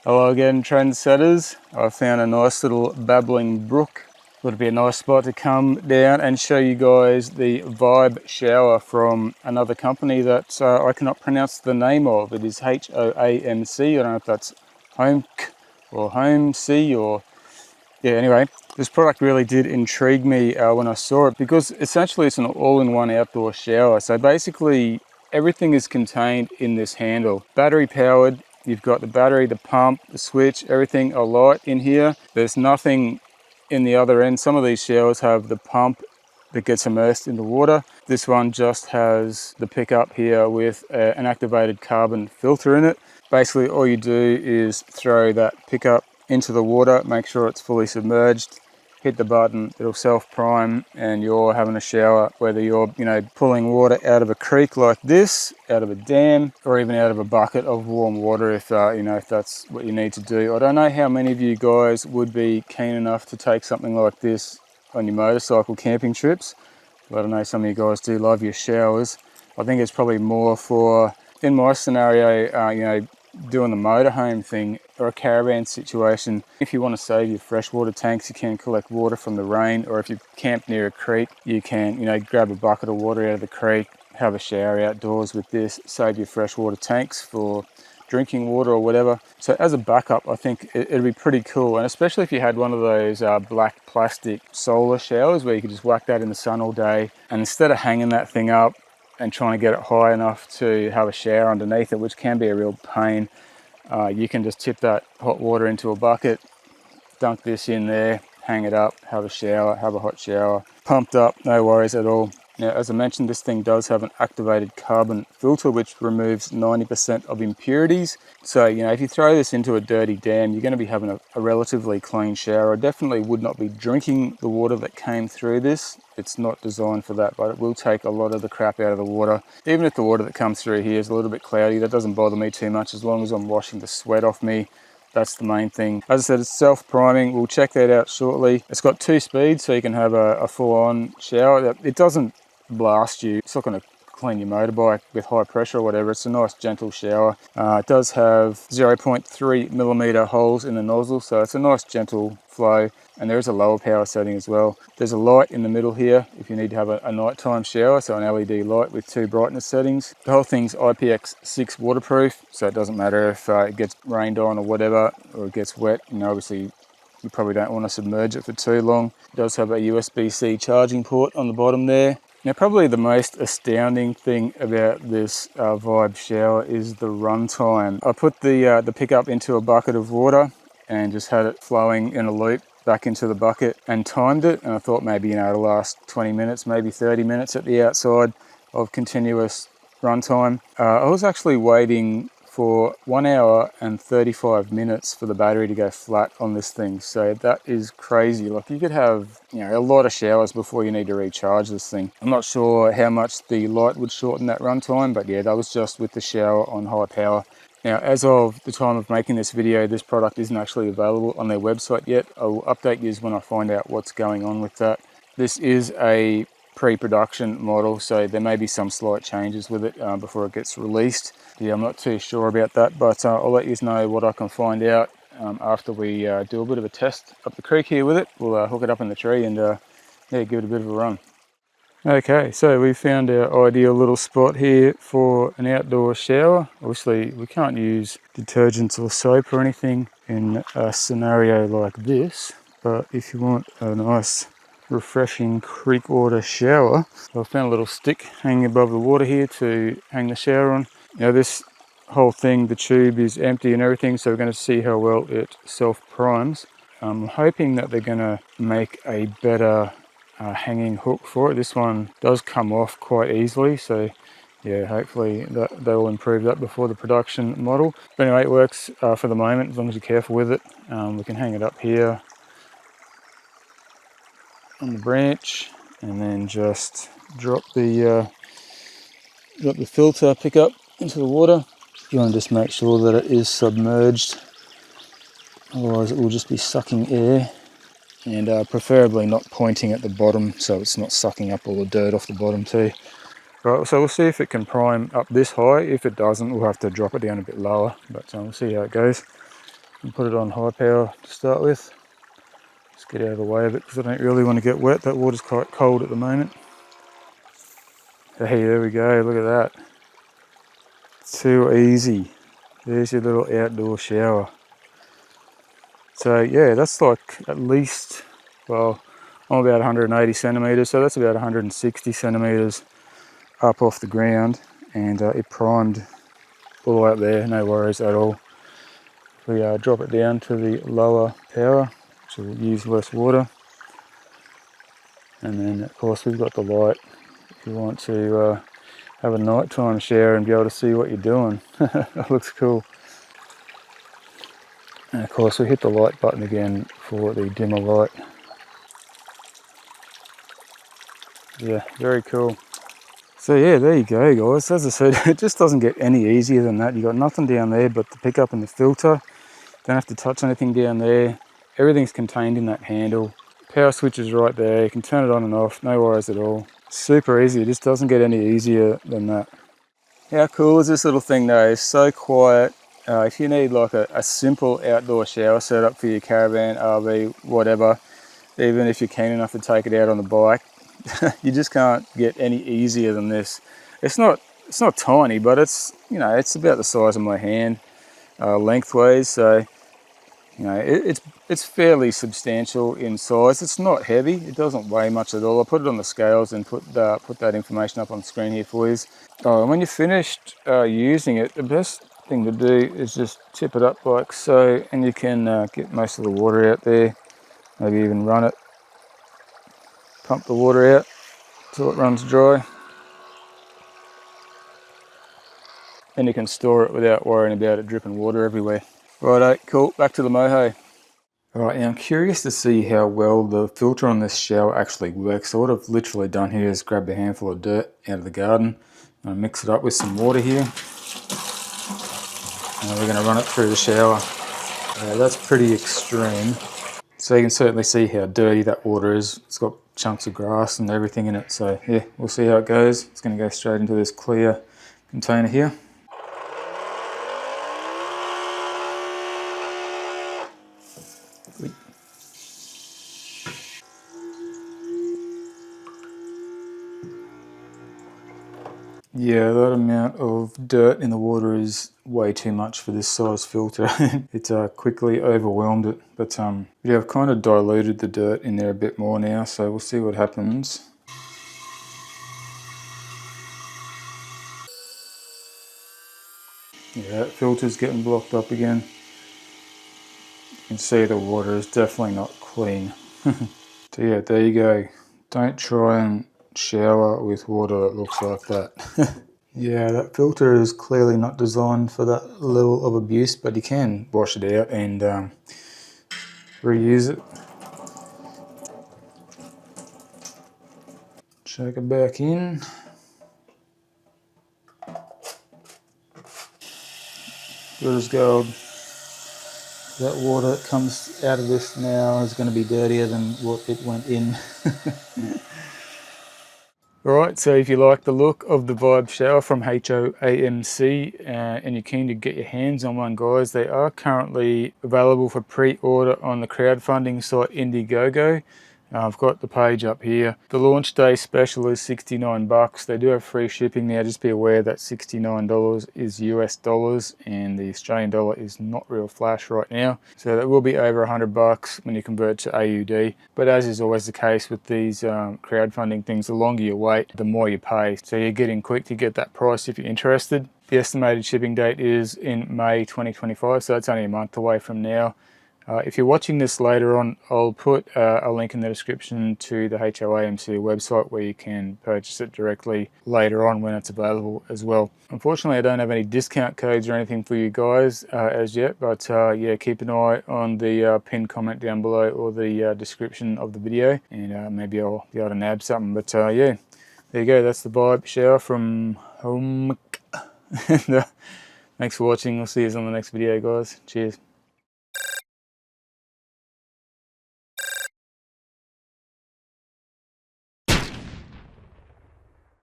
Hello again, trendsetters. I found a nice little babbling brook. Would be a nice spot to come down and show you guys the Vibe shower from another company that I cannot pronounce the name of. It is HOAMC. I don't know if that's HOAMC or HOAMC or... Yeah, anyway, this product really did intrigue me when I saw it, because essentially it's an all-in-one outdoor shower. So basically everything is contained in this handle. Battery powered. You've got the battery, the pump, the switch, everything a light in here. There's nothing in the other end. Some of these showers have the pump that gets immersed in the water. This one just has the pickup here with an activated carbon filter in it. Basically all you do is throw that pickup into the water, make sure it's fully submerged, hit the button, it'll self-prime, and you're having a shower, whether you're, pulling water out of a creek like this, out of a dam, or even out of a bucket of warm water if, if that's what you need to do. I don't know how many of you guys would be keen enough to take something like this on your motorcycle camping trips, but I know some of you guys do love your showers. I think it's probably more for, in my scenario, doing the motorhome thing or a caravan situation. If you want to save your freshwater tanks, you can collect water from the rain, or if you camp near a creek, you can, grab a bucket of water out of the creek, have a shower outdoors with this, save your freshwater tanks for drinking water or whatever. So as a backup, I think it'd be pretty cool, and especially if you had one of those black plastic solar showers where you could just whack that in the sun all day, and instead of hanging that thing up and trying to get it high enough to have a shower underneath it, which can be a real pain, you can just tip that hot water into a bucket, dunk this in there, hang it up, have a shower, have a hot shower, pumped up, no worries at all. Now, as I mentioned, this thing does have an activated carbon filter which removes 90% of impurities. So, if you throw this into a dirty dam, you're going to be having a relatively clean shower. I definitely would not be drinking the water that came through this. It's not designed for that, but it will take a lot of the crap out of the water. Even if the water that comes through here is a little bit cloudy, that doesn't bother me too much as long as I'm washing the sweat off me. That's the main thing. As I said, it's self-priming. We'll check that out shortly. It's got 2 speeds, so you can have a full-on shower. It doesn't blast you. It's not going to clean your motorbike with high pressure or whatever. It's a nice gentle shower. It does have 0.3 millimeter holes in the nozzle, so it's a nice gentle flow, and there is a lower power setting as well. There's a light in the middle here if you need to have a nighttime shower, so an LED light with 2 brightness settings. The whole thing's IPX6 waterproof, so it doesn't matter if it gets rained on or whatever, or it gets wet. Obviously you probably don't want to submerge it for too long. It does have a USB-C charging port on the bottom there. Now, probably the most astounding thing about this Vibe shower is the runtime. I put the pickup into a bucket of water and just had it flowing in a loop back into the bucket and timed it. And I thought maybe, it'll last 20 minutes, maybe 30 minutes at the outside of continuous runtime. I was actually waiting for 1 hour and 35 minutes for the battery to go flat on this thing. So that is crazy. Like, you could have, a lot of showers before you need to recharge this thing. I'm not sure how much the light would shorten that runtime, but yeah, that was just with the shower on high power. Now, as of the time of making this video, this product isn't actually available on their website yet. I will update you when I find out what's going on with that. This is a pre-production model, so there may be some slight changes with it before it gets released. Yeah, I'm not too sure about that, but I'll let you know what I can find out after we do a bit of a test up the creek here with it. We'll hook it up in the tree and give it a bit of a run. Okay, so we found our ideal little spot here for an outdoor shower. Obviously, we can't use detergents or soap or anything in a scenario like this, but if you want a nice refreshing creek water shower, I found a little stick hanging above the water here to hang the shower on. Now, this whole thing, the tube is empty and everything, so we're going to see how well it self-primes. I'm hoping that they're going to make a better hanging hook for it. This one does come off quite easily, so yeah, hopefully they will improve that before the production model. But anyway, it works for the moment, as long as you're careful with it. We can hang it up here on the branch, and then just drop the filter pickup into the water. You want to just make sure that it is submerged, otherwise it will just be sucking air, and preferably not pointing at the bottom so it's not sucking up all the dirt off the bottom too. Right, so we'll see if it can prime up this high. If it doesn't, we'll have to drop it down a bit lower, but we'll see how it goes. and put it on high power to start with. Just get out of the way of it because I don't really want to get wet. That water's quite cold at the moment. Hey, there we go, look at that. Too easy. There's your little outdoor shower. So yeah, that's like at least, well, I'm about 180 centimeters, so that's about 160 centimeters up off the ground, and it primed all the way up there, no worries at all. We drop it down to the lower power, which will use less water. And then of course we've got the light if you want to have a nighttime shower and be able to see what you're doing. That looks cool. And of course we hit the light button again for the dimmer light. Yeah, very cool. So yeah, there you go guys. As I said, it just doesn't get any easier than that. You got nothing down there but the pickup and the filter. Don't have to touch anything down there. Everything's contained in that handle. Power switch is right there. You can turn it on and off, no worries at all. Super easy, it just doesn't get any easier than that. How cool is this little thing though? It's so quiet. If you need like a simple outdoor shower setup for your caravan, RV, whatever, even if you're keen enough to take it out on the bike, you just can't get any easier than this. It's not tiny, but it's, you know, it's about the size of my hand lengthways, so you know it's fairly substantial in size. It's not heavy, it doesn't weigh much at all. I put it on the scales and put that information up on the screen here for you. Oh, and when you're finished using it, the best thing to do is just tip it up like so, and you can get most of the water out there. Maybe even run it, pump the water out till it runs dry, and you can store it without worrying about it dripping water everywhere. Righto, cool, back to the moho. Alright, now I'm curious to see how well the filter on this shower actually works. So what I've literally done here is grabbed a handful of dirt out of the garden, and mix it up with some water here, and we're going to run it through the shower. That's pretty extreme. So you can certainly see how dirty that water is. It's got chunks of grass and everything in it. So yeah, we'll see how it goes. It's going to go straight into this clear container here. Yeah, that amount of dirt in the water is way too much for this size filter. It quickly overwhelmed it, but yeah, I've kind of diluted the dirt in there a bit more now, so we'll see what happens. Yeah, that filter's getting blocked up again. You can see the water is definitely not clean. So yeah, there you go. Don't try and shower with water that looks like that. Yeah, that filter is clearly not designed for that level of abuse, but you can wash it out and reuse it. Shake it back in. Good as gold. That water that comes out of this now is going to be dirtier than what it went in. Alright, so if you like the look of the Vibe shower from HOAMC and you're keen to get your hands on one, guys, they are currently available for pre-order on the crowdfunding site Indiegogo. I've got the page up here. The launch day special is $69. They do have free shipping now. Just be aware that $69 is US dollars and the Australian dollar is not real flash right now. So that will be over $100 when you convert to AUD. But as is always the case with these crowdfunding things, the longer you wait, the more you pay. So you're getting quick to get that price if you're interested. The estimated shipping date is in May 2025, so that's only a month away from now. If you're watching this later on, I'll put a link in the description to the HOAMC website where you can purchase it directly later on when it's available as well. Unfortunately, I don't have any discount codes or anything for you guys as yet, but yeah, keep an eye on the pinned comment down below or the description of the video, and maybe I'll be able to nab something. But yeah, there you go. That's the Vibe shower from HOAMC. Thanks for watching. I'll see you on the next video, guys. Cheers.